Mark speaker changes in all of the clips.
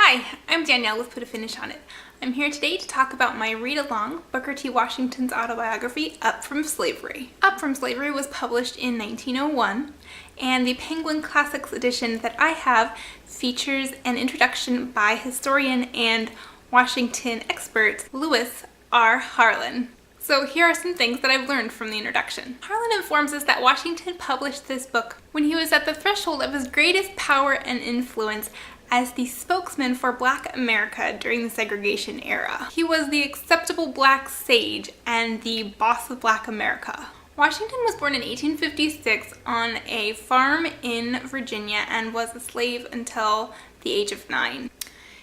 Speaker 1: Hi, I'm Danielle with Put a Finish on It. I'm here today to talk about my read-along, Booker T. Washington's autobiography, Up From Slavery. Up From Slavery was published in 1901, and the Penguin Classics edition that I have features an introduction by historian and Washington expert Lewis R. Harlan. So here are some things that I've learned from the introduction. Harlan informs us that Washington published this book when he was at the threshold of his greatest power and influence as the spokesman for Black America during the segregation era. He was the acceptable Black sage and the boss of Black America. Washington was born in 1856 on a farm in Virginia and was a slave until the age of 9.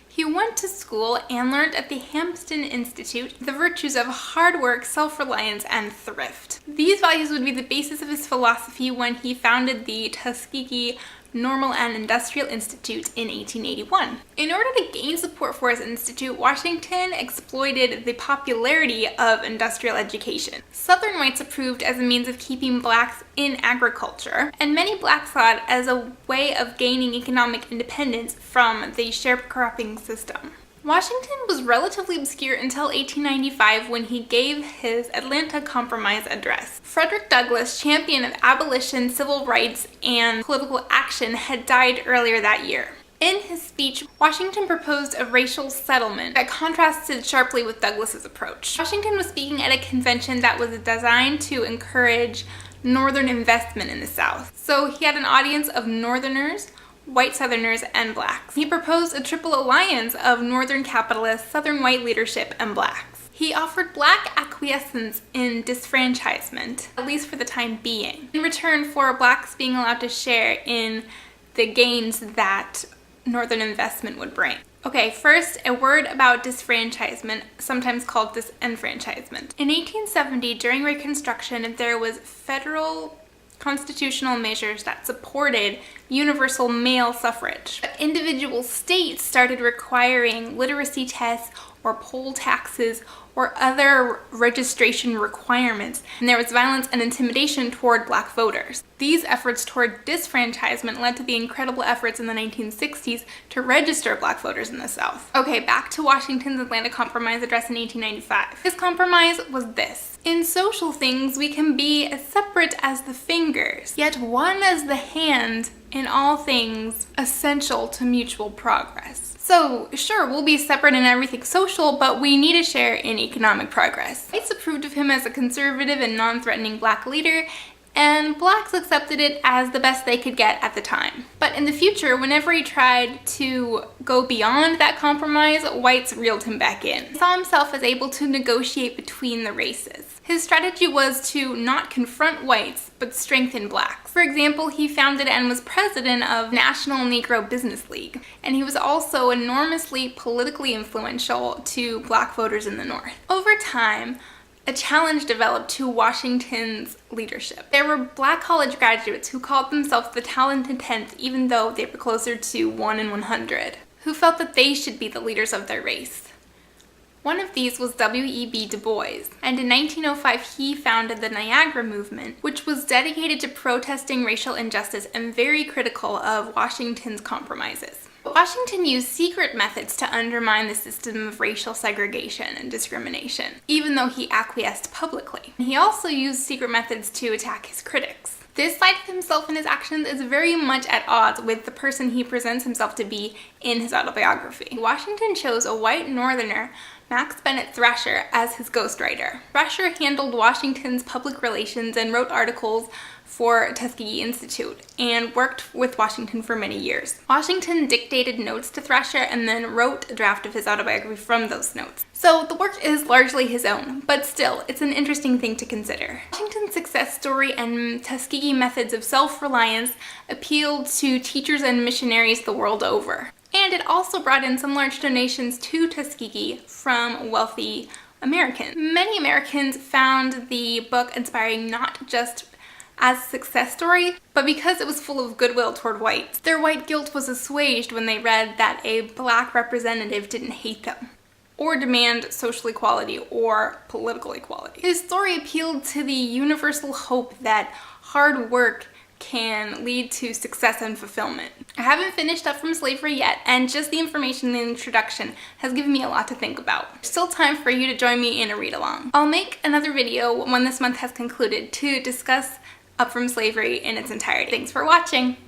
Speaker 1: He went to school and learned at the Hampton Institute the virtues of hard work, self-reliance, and thrift. These values would be the basis of his philosophy when he founded the Tuskegee Normal and Industrial Institute in 1881. In order to gain support for his institute, Washington exploited the popularity of industrial education. Southern whites approved as a means of keeping blacks in agriculture, and many blacks saw it as a way of gaining economic independence from the sharecropping system. Washington was relatively obscure until 1895 when he gave his Atlanta Compromise address. Frederick Douglass, champion of abolition, civil rights, and political action, had died earlier that year. In his speech, Washington proposed a racial settlement that contrasted sharply with Douglass's approach. Washington was speaking at a convention that was designed to encourage Northern investment in the South. So he had an audience of Northerners, white Southerners, and blacks. He proposed a triple alliance of Northern capitalists, Southern white leadership, and blacks. He offered black acquiescence in disfranchisement, at least for the time being, in return for blacks being allowed to share in the gains that Northern investment would bring. Okay, first, a word about disfranchisement, sometimes called disenfranchisement. In 1870, during Reconstruction, there was federal constitutional measures that supported universal male suffrage. But individual states started requiring literacy tests or poll taxes or other registration requirements, and there was violence and intimidation toward black voters. These efforts toward disfranchisement led to the incredible efforts in the 1960s to register black voters in the South. Okay, back to Washington's Atlanta Compromise address in 1895. His compromise was this: in social things we can be as separate as the fingers, yet one as the hand in all things essential to mutual progress. So, sure, we'll be separate in everything social, but we need to share in economic progress. Whites approved of him as a conservative and non-threatening black leader, and blacks accepted it as the best they could get at the time. But in the future, whenever he tried to go beyond that compromise, whites reeled him back in. He saw himself as able to negotiate between the races. His strategy was to not confront whites, but strengthen blacks. For example, he founded and was president of National Negro Business League, and he was also enormously politically influential to black voters in the North. Over time, a challenge developed to Washington's leadership. There were black college graduates who called themselves the talented 10th, even though they were closer to 1 in 100, who felt that they should be the leaders of their race. One of these was W.E.B. Du Bois, and in 1905 he founded the Niagara Movement, which was dedicated to protesting racial injustice and very critical of Washington's compromises. Washington used secret methods to undermine the system of racial segregation and discrimination, even though he acquiesced publicly. He also used secret methods to attack his critics. This side of himself and his actions is very much at odds with the person he presents himself to be in his autobiography. Washington chose a white Northerner, Max Bennett Thrasher, as his ghostwriter. Thrasher handled Washington's public relations and wrote articles for Tuskegee Institute and worked with Washington for many years. Washington dictated notes to Thrasher and then wrote a draft of his autobiography from those notes. So the work is largely his own, but still, it's an interesting thing to consider. Washington's success story and Tuskegee methods of self-reliance appealed to teachers and missionaries the world over. And it also brought in some large donations to Tuskegee from wealthy Americans. Many Americans found the book inspiring not just as a success story, but because it was full of goodwill toward whites. Their white guilt was assuaged when they read that a black representative didn't hate them, or demand social equality or political equality. His story appealed to the universal hope that hard work can lead to success and fulfillment. I haven't finished Up From Slavery yet, and just the information in the introduction has given me a lot to think about. There's still time for you to join me in a read-along. I'll make another video when this month has concluded to discuss Up From Slavery in its entirety. Thanks for watching!